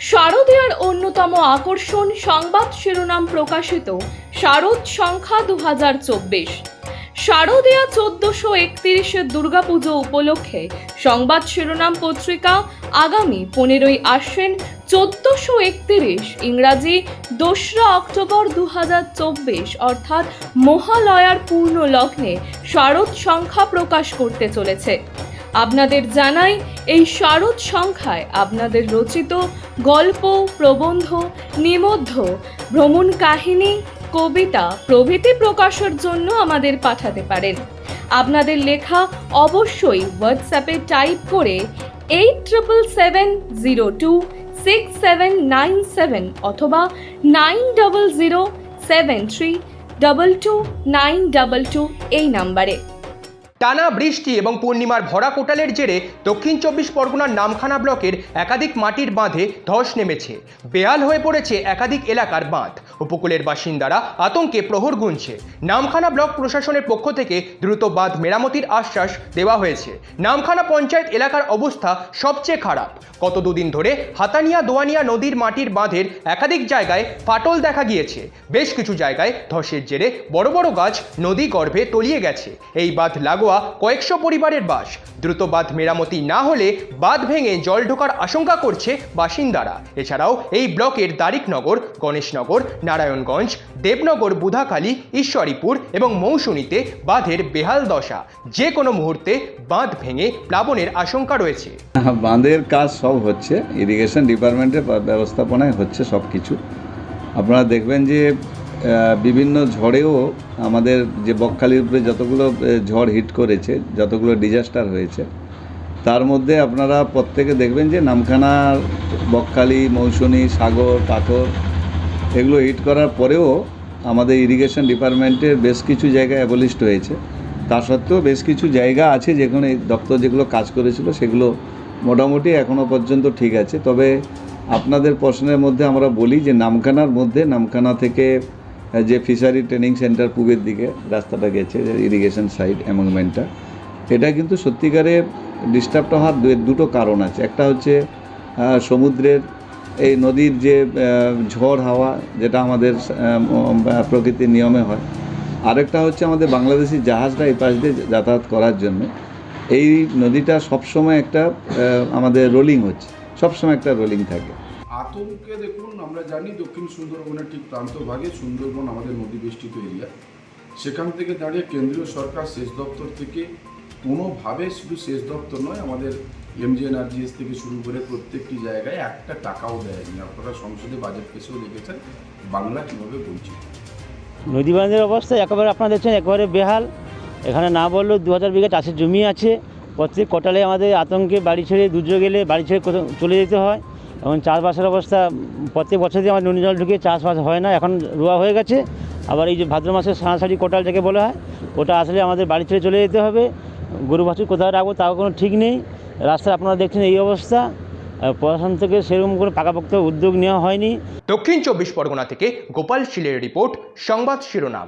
শারদীয়ার অন্যতম আকর্ষণ সংবাদ শিরোনাম প্রকাশিত শারদ সংখ্যা 2024। শারদীয়া 1431 দুর্গাপুজো উপলক্ষে সংবাদ শিরোনাম পত্রিকা আগামী 15ই আশ্বিন 1431 ইংরাজি 2রা অক্টোবর 2024 অর্থাৎ মহালয়ার পূর্ণ লগ্নে শারদ সংখ্যা প্রকাশ করতে চলেছে। আপনাদের জানাই, এই শারদ সংখ্যায় আপনাদের রচিত গল্প, প্রবন্ধ, নিবন্ধ, ভ্রমণ কাহিনী, কবিতা প্রভৃতি প্রকাশের জন্য আমাদের পাঠাতে পারেন। আপনাদের লেখা অবশ্যই হোয়াটসঅ্যাপে টাইপ করে 87026797 অথবা 9007322922 এই নাম্বারে। টানা বৃষ্টি এবং পূর্ণিমার ভরা কোটালের জেরে দক্ষিণ চব্বিশ পরগনার নামখানা ব্লকের একাধিক মাটির বাঁধে ধস নেমেছে। বেহাল হয়ে পড়েছে একাধিক এলাকার বাঁধ। উপকূলের বাসিন্দারা আতঙ্কে প্রহর গুনছে। নামখানা ব্লক প্রশাসনের পক্ষ থেকে দ্রুত বাঁধ মেরামতির আশ্বাস দেওয়া হয়েছে। নামখানা পঞ্চায়েত এলাকার অবস্থা সবচেয়ে খারাপ। গত দুদিন ধরে হাতানিয়া দোয়ানিয়া নদীর মাটির বাঁধের একাধিক জায়গায় ফাটল দেখা গিয়েছে। বেশ কিছু জায়গায় ধসের জেরে বড় বড় গাছ নদী গর্ভে তলিয়ে গেছে। এই বাঁধ লাগোয়া কয়েকশো পরিবারের বাস। দ্রুত বাঁধ মেরামতি না হলে বাঁধ ভেঙে জল ঢোকার আশঙ্কা করছে বাসিন্দারা। এছাড়াও এই ব্লকের দারিকনগর, গণেশনগর, নারায়ণগঞ্জ, দেবনগর, বুধাখালী, ঈশ্বরীপুর এবং মৌসুনীতে বাঁধের বেহাল দশা। যে কোনো মুহূর্তে বাঁধ ভেঙে প্লাবনের আশঙ্কা রয়েছে। বাঁধের কাজ সব হচ্ছে, ইরিগেশন ডিপার্টমেন্টের ব্যবস্থাপনায় হচ্ছে সব কিছু। আপনারা দেখবেন যে বিভিন্ন ঝড়েও আমাদের যে বকখালির উপরে যতগুলো ঝড় হিট করেছে, যতগুলো ডিজাস্টার হয়েছে, তার মধ্যে আপনারা প্রত্যেকে দেখবেন যে নামখানার বকখালি, মৌসুনী, সাগর, পাথর এগুলো হিট করার পরেও আমাদের ইরিগেশন ডিপার্টমেন্টের বেশ কিছু জায়গায় অ্যাবলিশড হয়েছে। তা সত্ত্বেও বেশ কিছু জায়গা আছে যেখানে দপ্তর যেগুলো কাজ করেছিল সেগুলো মোটামুটি এখনও পর্যন্ত ঠিক আছে। তবে আপনাদের প্রশ্নের মধ্যে আমরা বলি যে নামখানার মধ্যে, নামখানা থেকে যে ফিশারি ট্রেনিং সেন্টার পূবের দিকে রাস্তাটা গেছে, ইরিগেশন সাইড এমনমেন্টটা, এটা কিন্তু সত্যিকারের ডিস্টার্বটা হওয়ার দুটো কারণ আছে। একটা হচ্ছে সমুদ্রের এই নদীর যে ঝড় হাওয়া, যেটা আমাদের প্রকৃতির নিয়মে হয়। আরেকটা হচ্ছে আমাদের বাংলাদেশি জাহাজটা এই পাশ দিয়ে যাতায়াত করার জন্য এই নদীটা সবসময় একটা আমাদের রোলিং হচ্ছে, সবসময় একটা রোলিং থাকে। আতঙ্কে দেখুন, আমরা জানি দক্ষিণ সুন্দরবনের ঠিক প্রান্তভাগে সুন্দরবন আমাদের নদী বেষ্টিত এরিয়া। সেখান থেকে দাঁড়িয়ে কেন্দ্রীয় সরকার সেচ দপ্তর থেকে কোনোভাবে, শুধু সেচ দপ্তর নয়, আমাদের এমজিএনআরজিএস থেকে শুরু করে প্রত্যেকটি জায়গায় একটা টাকাও দেয়নি। আপনারা সংসদে বাজেট কেসেও লিখেছেন বাংলা কীভাবে বঞ্চিত। নদী বাঁধের অবস্থা একেবারে আপনারা দেখছেন একেবারে বেহাল। এখানে না বললেও 2000 বিঘা চাষের জমি আছে। প্রত্যেক কোটালে আমাদের আতঙ্কে বাড়ি ছেড়ে, দুর্যোগ এলে বাড়ি ছেড়ে চলে যেতে হয়। এবং চাষবাসের অবস্থা প্রত্যেক বছর দিয়ে আমার নুন জল ঢুকে চাষবাস হয় না, এখন রোয়া হয়ে গেছে। আবার এই যে ভাদ্র মাসের সাড়াসাড়ি কোটাল যাকে বলা হয়, ওটা আসলে আমাদের বাড়ি ছেড়ে চলে যেতে হবে। গরু বাছুর কোথাও রাখবো তাও কোনো ঠিক নেই। রাস্তায় আপনারা দেখছেন এই অবস্থা। প্রশাসন থেকে সেরকম কোনো পাকাপোক্ত উদ্যোগ নেওয়া হয়নি। দক্ষিণ চব্বিশ পরগনা থেকে গোপাল শীলের রিপোর্ট, সংবাদ শিরোনাম।